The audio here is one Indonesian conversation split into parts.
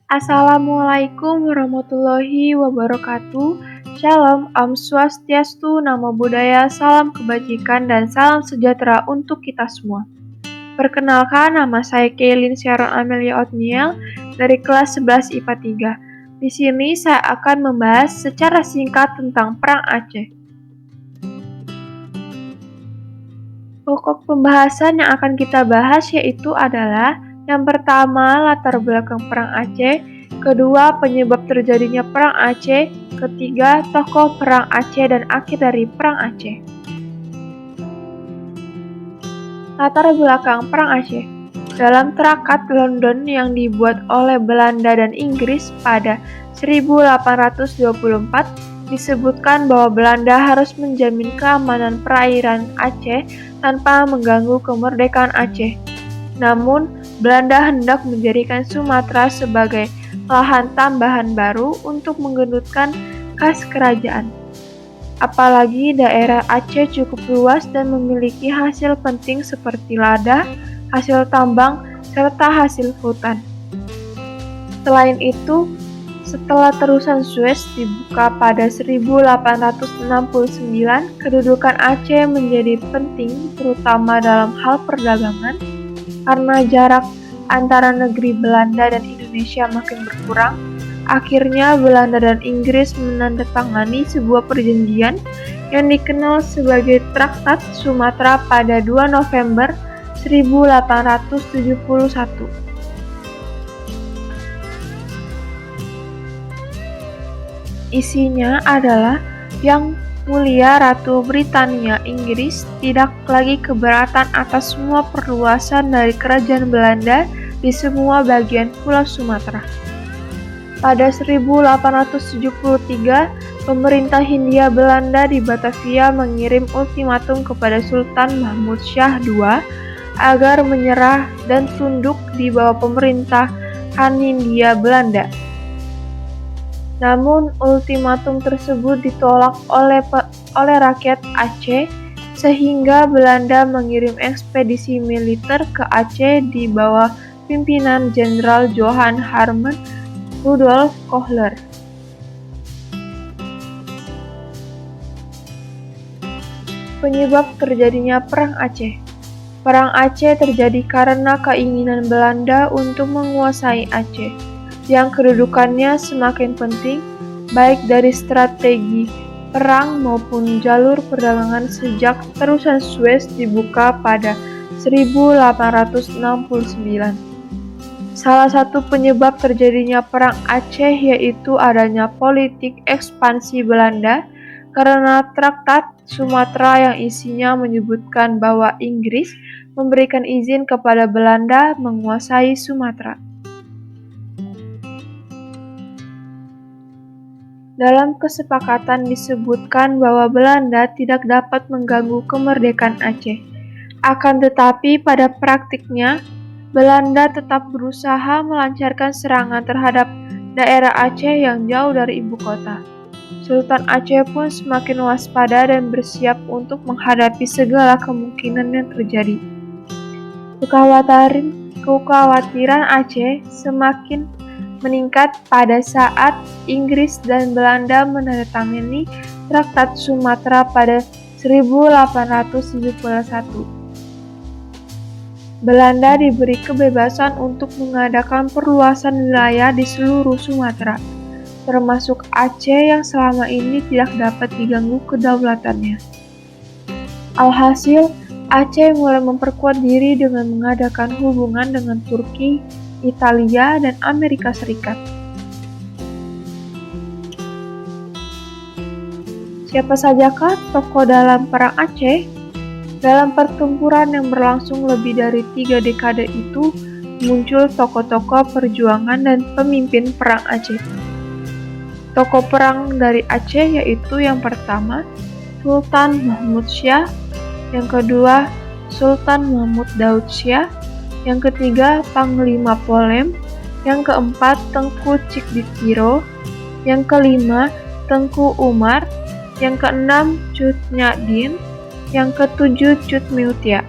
Assalamualaikum warahmatullahi wabarakatuh. Shalom, Om Swastiastu, Namo Buddhaya, salam kebajikan dan salam sejahtera untuk kita semua. Perkenalkan, nama saya Kaylin Sharon Amelia Othniel dari kelas 11 IPA 3. Di sini saya akan membahas secara singkat tentang Perang Aceh. Pokok pembahasan yang akan kita bahas yaitu adalah yang pertama, latar belakang Perang Aceh, kedua, penyebab terjadinya Perang Aceh, ketiga, tokoh Perang Aceh dan akhir dari Perang Aceh. Latar belakang Perang Aceh. Dalam Traktat London yang dibuat oleh Belanda dan Inggris pada 1824, disebutkan bahwa Belanda harus menjamin keamanan perairan Aceh tanpa mengganggu kemerdekaan Aceh. Namun, Belanda hendak menjadikan Sumatera sebagai lahan tambahan baru untuk menggendutkan kas kerajaan. Apalagi daerah Aceh cukup luas dan memiliki hasil penting seperti lada, hasil tambang, serta hasil hutan. Selain itu, setelah terusan Suez dibuka pada 1869, kedudukan Aceh menjadi penting terutama dalam hal perdagangan karena jarak antara negeri Belanda dan Indonesia makin berkurang. Akhirnya Belanda dan Inggris menandatangani sebuah perjanjian yang dikenal sebagai Traktat Sumatera pada 2 November 1871. Isinya adalah Yang Mulia Ratu Britania Inggris tidak lagi keberatan atas semua perluasan dari kerajaan Belanda di semua bagian Pulau Sumatera. Pada 1873, pemerintah Hindia Belanda di Batavia mengirim ultimatum kepada Sultan Mahmud Shah II agar menyerah dan tunduk di bawah pemerintahan Hindia Belanda. Namun, ultimatum tersebut ditolak oleh rakyat Aceh, sehingga Belanda mengirim ekspedisi militer ke Aceh di bawah pimpinan Jenderal Johan Herman Rudolf Kohler. Penyebab terjadinya Perang Aceh. Perang Aceh terjadi karena keinginan Belanda untuk menguasai Aceh, yang kedudukannya semakin penting, baik dari strategi perang maupun jalur perdagangan sejak terusan Suez dibuka pada 1869. Salah satu penyebab terjadinya Perang Aceh yaitu adanya politik ekspansi Belanda karena Traktat Sumatera yang isinya menyebutkan bahwa Inggris memberikan izin kepada Belanda menguasai Sumatera. Dalam kesepakatan disebutkan bahwa Belanda tidak dapat mengganggu kemerdekaan Aceh. Akan tetapi pada praktiknya, Belanda tetap berusaha melancarkan serangan terhadap daerah Aceh yang jauh dari ibu kota. Sultan Aceh pun semakin waspada dan bersiap untuk menghadapi segala kemungkinan yang terjadi. Kekhawatiran Aceh semakin meningkat pada saat Inggris dan Belanda menandatangani Traktat Sumatera pada 1871. Belanda diberi kebebasan untuk mengadakan perluasan wilayah di seluruh Sumatera, termasuk Aceh yang selama ini tidak dapat diganggu kedaulatannya. Alhasil, Aceh mulai memperkuat diri dengan mengadakan hubungan dengan Turki, Italia, dan Amerika Serikat. Siapa sajakah tokoh dalam Perang Aceh? Dalam pertempuran yang berlangsung lebih dari 3 dekade itu, muncul tokoh-tokoh perjuangan dan pemimpin Perang Aceh. Tokoh perang dari Aceh yaitu yang pertama, Sultan Mahmud Shah, yang kedua, Sultan Mahmud Daud Shah, yang ketiga, Panglima Polem, yang keempat, Tengku Cikditiro, yang kelima, Tengku Umar, yang keenam, Cut Nyadin, yang ketujuh, Cut Miutia.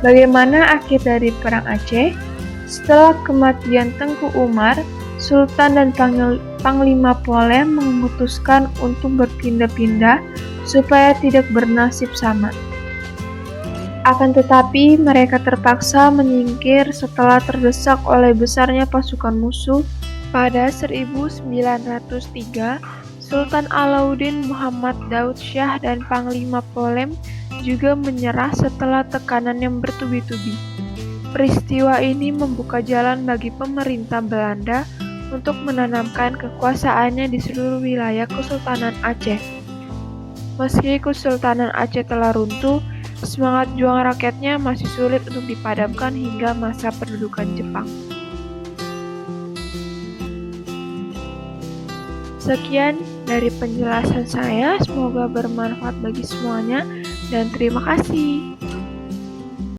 Bagaimana akhir dari Perang Aceh? Setelah kematian Tengku Umar, Sultan dan Panglima Polem memutuskan untuk berpindah-pindah supaya tidak bernasib sama. Akan tetapi, mereka terpaksa menyingkir setelah terdesak oleh besarnya pasukan musuh. Pada 1903, Sultan Alauddin Muhammad Daud Syah dan Panglima Polem juga menyerah setelah tekanan yang bertubi-tubi. Peristiwa ini membuka jalan bagi pemerintah Belanda untuk menanamkan kekuasaannya di seluruh wilayah Kesultanan Aceh. Meski Kesultanan Aceh telah runtuh, semangat juang rakyatnya masih sulit untuk dipadamkan hingga masa pendudukan Jepang. Sekian dari penjelasan saya, semoga bermanfaat bagi semuanya, dan terima kasih.